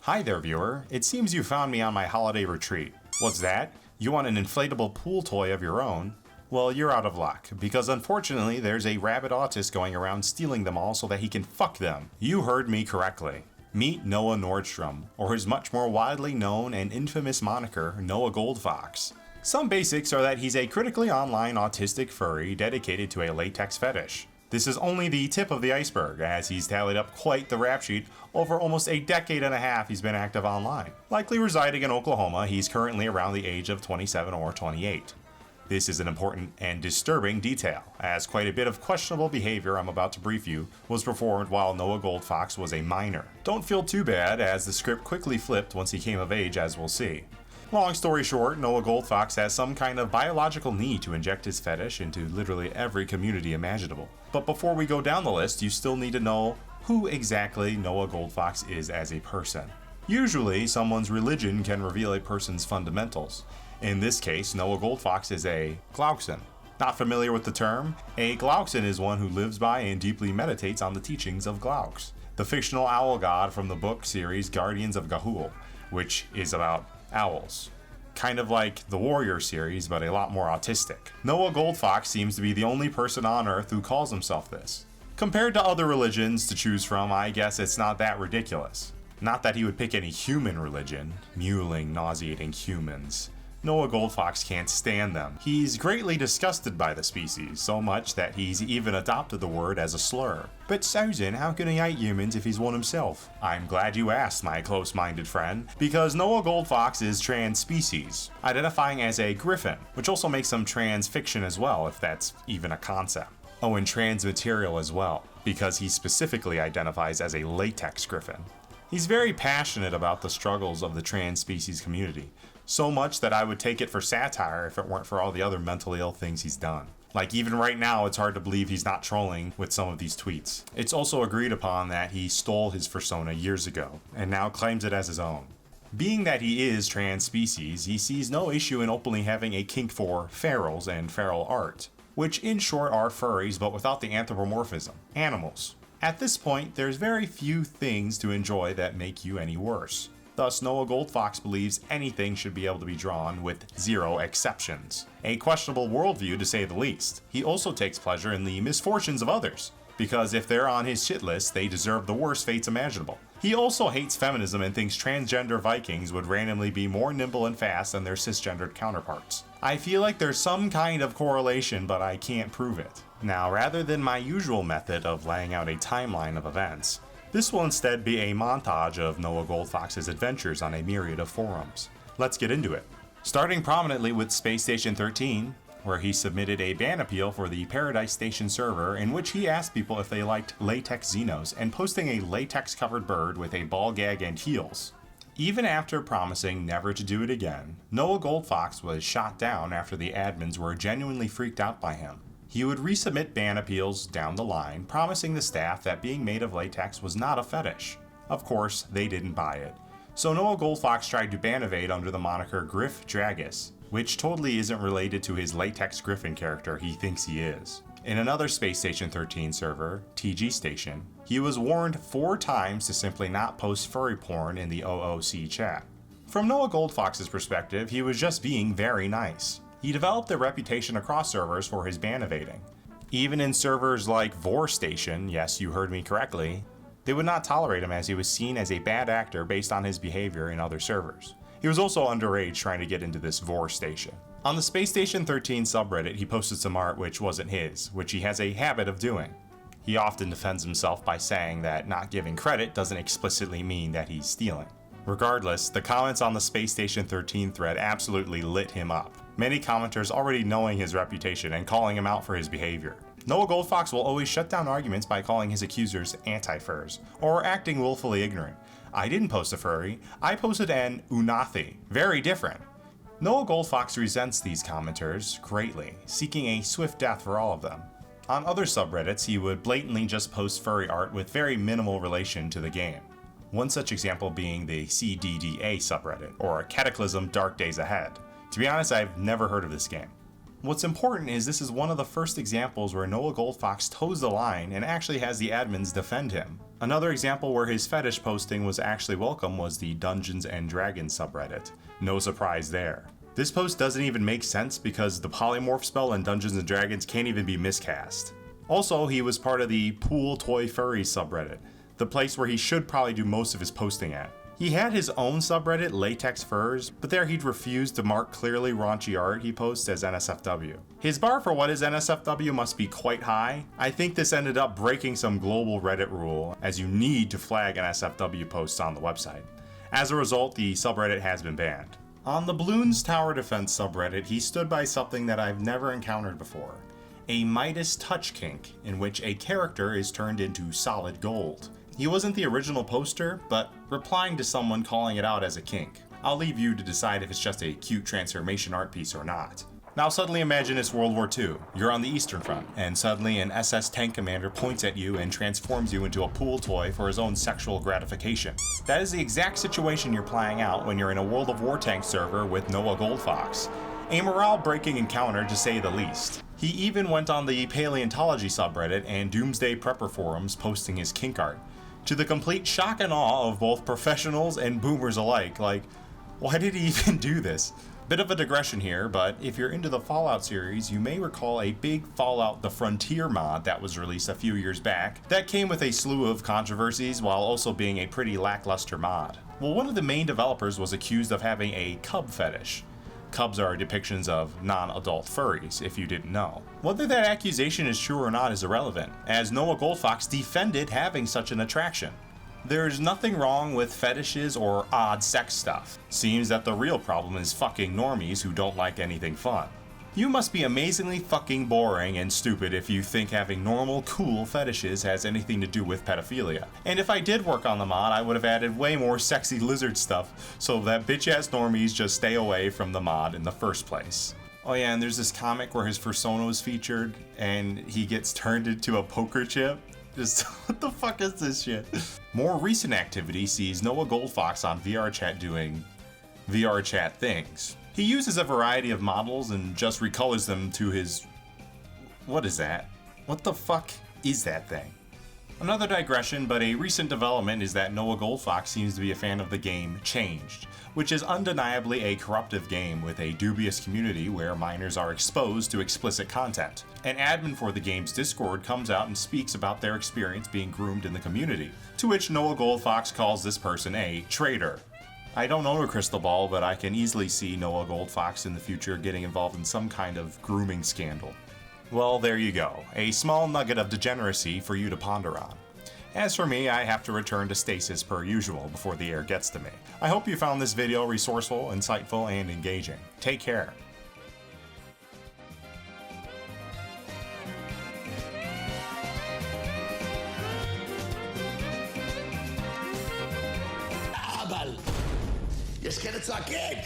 Hi there, viewer. It seems you found me on my holiday retreat. What's that? You want an inflatable pool toy of your own? Well, you're out of luck, because unfortunately there's a rabid autist going around stealing them all so that he can fuck them. You heard me correctly. Meet Noah Nordstrom, or his much more widely known and infamous moniker, Noahgoldfox. Some basics are that he's a critically online autistic furry dedicated to a latex fetish. This is only the tip of the iceberg, as he's tallied up quite the rap sheet over almost a decade and a half he's been active online. Likely residing in Oklahoma, he's currently around the age of 27 or 28. This is an important and disturbing detail, as quite a bit of questionable behavior I'm about to brief you was performed while Noahgoldfox was a minor. Don't feel too bad, as the script quickly flipped once he came of age, as we'll see. Long story short, Noahgoldfox has some kind of biological need to inject his fetish into literally every community imaginable. But before we go down the list, you still need to know who exactly Noahgoldfox is as a person. Usually, someone's religion can reveal a person's fundamentals. In this case, Noahgoldfox is a Glaucon. Not familiar with the term? A Glaucon is one who lives by and deeply meditates on the teachings of Glaucs, the fictional owl god from the book series Guardians of Ga'Hoole, which is about owls. Kind of like the Warrior series, but a lot more autistic. Noahgoldfox seems to be the only person on Earth who calls himself this. Compared to other religions to choose from, I guess it's not that ridiculous. Not that he would pick any human religion, mewling, nauseating humans. Noahgoldfox can't stand them. He's greatly disgusted by the species, so much that he's even adopted the word as a slur. But Susan, how can he hate humans if he's one himself? I'm glad you asked, my close-minded friend, because Noahgoldfox is trans-species, identifying as a griffin, which also makes him trans-fiction as well, if that's even a concept. Oh, and trans-material as well, because he specifically identifies as a latex griffin. He's very passionate about the struggles of the trans-species community, so much that I would take it for satire if it weren't for all the other mentally ill things he's done. Like, even right now, it's hard to believe he's not trolling with some of these tweets. It's also agreed upon that he stole his persona years ago, and now claims it as his own. Being that he is trans-species, he sees no issue in openly having a kink for ferals and feral art, which in short are furries but without the anthropomorphism, animals. At this point, there's very few things to enjoy that make you any worse. Thus, Noahgoldfox believes anything should be able to be drawn with zero exceptions. A questionable worldview to say the least. He also takes pleasure in the misfortunes of others, because if they're on his shit list, they deserve the worst fates imaginable. He also hates feminism and thinks transgender Vikings would randomly be more nimble and fast than their cisgendered counterparts. I feel like there's some kind of correlation, but I can't prove it. Now, rather than my usual method of laying out a timeline of events, this will instead be a montage of Noahgoldfox's adventures on a myriad of forums. Let's get into it. Starting prominently with Space Station 13, where he submitted a ban appeal for the Paradise Station server in which he asked people if they liked latex xenos and posting a latex-covered bird with a ball gag and heels. Even after promising never to do it again, Noahgoldfox was shot down after the admins were genuinely freaked out by him. He would resubmit ban appeals down the line, promising the staff that being made of latex was not a fetish. Of course, they didn't buy it. So Noahgoldfox tried to ban evade under the moniker Griff Dragus, which totally isn't related to his latex griffin character he thinks he is. In another Space Station 13 server, TG Station, he was warned 4 times to simply not post furry porn in the OOC chat. From Noahgoldfox's perspective, he was just being very nice. He developed a reputation across servers for his ban evading. Even in servers like Vor Station, yes, you heard me correctly, they would not tolerate him as he was seen as a bad actor based on his behavior in other servers. He was also underage trying to get into this Vor Station. On the Space Station 13 subreddit, he posted some art which wasn't his, which he has a habit of doing. He often defends himself by saying that not giving credit doesn't explicitly mean that he's stealing. Regardless, the comments on the Space Station 13 thread absolutely lit him up. Many commenters already knowing his reputation and calling him out for his behavior. Noahgoldfox will always shut down arguments by calling his accusers anti-furs, or acting willfully ignorant. I didn't post a furry, I posted an unathi. Very different. Noahgoldfox resents these commenters greatly, seeking a swift death for all of them. On other subreddits, he would blatantly just post furry art with very minimal relation to the game. One such example being the CDDA subreddit, or Cataclysm Dark Days Ahead. To be honest, I've never heard of this game. What's important is this is one of the first examples where Noahgoldfox toes the line and actually has the admins defend him. Another example where his fetish posting was actually welcome was the Dungeons and Dragons subreddit. No surprise there. This post doesn't even make sense because the polymorph spell in Dungeons and Dragons can't even be miscast. Also, he was part of the Pool Toy Furry subreddit, the place where he should probably do most of his posting at. He had his own subreddit, Latex Furs, but there he'd refused to mark clearly raunchy art he posts as NSFW. His bar for what is NSFW must be quite high. I think this ended up breaking some global Reddit rule, as you need to flag NSFW posts on the website. As a result, the subreddit has been banned. On the Bloons Tower Defense subreddit, he stood by something that I've never encountered before. A Midas touch kink, in which a character is turned into solid gold. He wasn't the original poster, but replying to someone calling it out as a kink. I'll leave you to decide if it's just a cute transformation art piece or not. Now suddenly imagine it's World War II. You're on the Eastern Front, and suddenly an SS tank commander points at you and transforms you into a pool toy for his own sexual gratification. That is the exact situation you're playing out when you're in a World of War tank server with Noahgoldfox. A morale-breaking encounter to say the least. He even went on the paleontology subreddit and Doomsday Prepper forums posting his kink art, to the complete shock and awe of both professionals and boomers alike. Like, why did he even do this? Bit of a digression here, but if you're into the Fallout series, you may recall a big Fallout The Frontier mod that was released a few years back that came with a slew of controversies while also being a pretty lackluster mod. Well, one of the main developers was accused of having a cub fetish. Cubs are depictions of non-adult furries, if you didn't know. Whether that accusation is true or not is irrelevant, as Noahgoldfox defended having such an attraction. There's nothing wrong with fetishes or odd sex stuff. Seems that the real problem is fucking normies who don't like anything fun. You must be amazingly fucking boring and stupid if you think having normal, cool fetishes has anything to do with pedophilia. And if I did work on the mod, I would have added way more sexy lizard stuff so that bitch-ass normies just stay away from the mod in the first place. Oh yeah, and there's this comic where his persona is featured and he gets turned into a poker chip. Just, what the fuck is this shit? More recent activity sees Noahgoldfox on VRChat doing VRChat things. He uses a variety of models and just recolors them to his... What is that? What the fuck is that thing? Another digression, but a recent development is that Noahgoldfox seems to be a fan of the game Changed, which is undeniably a corruptive game with a dubious community where minors are exposed to explicit content. An admin for the game's Discord comes out and speaks about their experience being groomed in the community, to which Noahgoldfox calls this person a traitor. I don't own a crystal ball, but I can easily see Noahgoldfox in the future getting involved in some kind of grooming scandal. Well, there you go. A small nugget of degeneracy for you to ponder on. As for me, I have to return to stasis per usual before the air gets to me. I hope you found this video resourceful, insightful, and engaging. Take care. Jetzt kann es sagen,